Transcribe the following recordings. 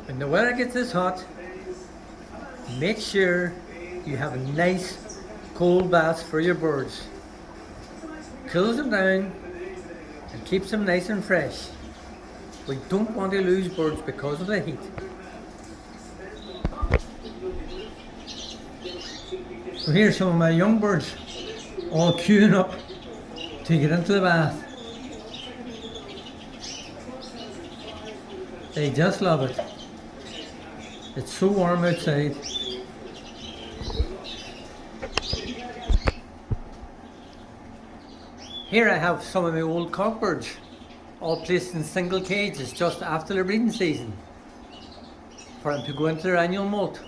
When the weather gets this hot, make sure you have a nice cold bath for your birds. Cools them down and keeps them nice and fresh. We don't want to lose birds because of the heat. So here's some of my young birds all queuing up to get into the bath. They just love it. It's so warm outside. Here I have some of my old cockbirds, all placed in single cages just after the breeding season, for them to go into their annual molt.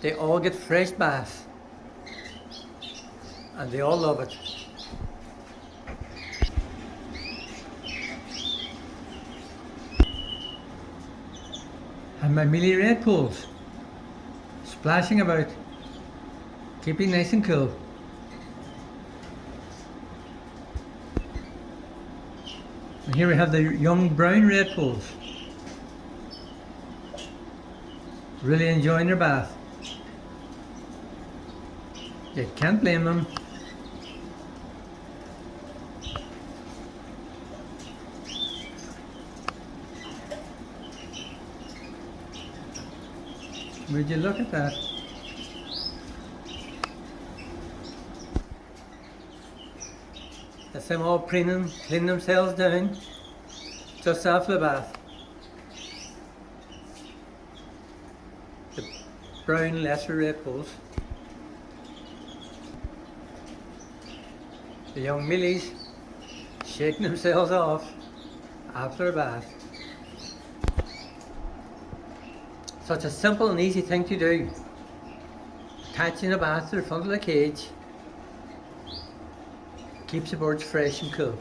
They all get fresh baths, and they all love it. And my mealy red poles, splashing about, keeping nice and cool. And here we have the young brown red poles, really enjoying their bath. You can't blame them. Would you look at that? That's them all cleaning themselves down just after the bath. The brown lesser red poles. The young millies shaking themselves off after a bath. Such a simple and easy thing to do. Attaching a bath to the front of the cage keeps the birds fresh and cool.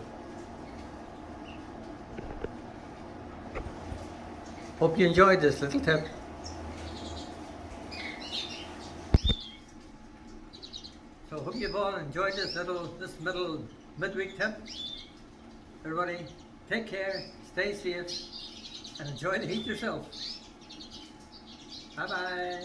Hope you enjoyed this little tip. So hope you've all enjoyed this midweek tip. Everybody, take care, stay safe, and enjoy the heat yourself. Bye bye.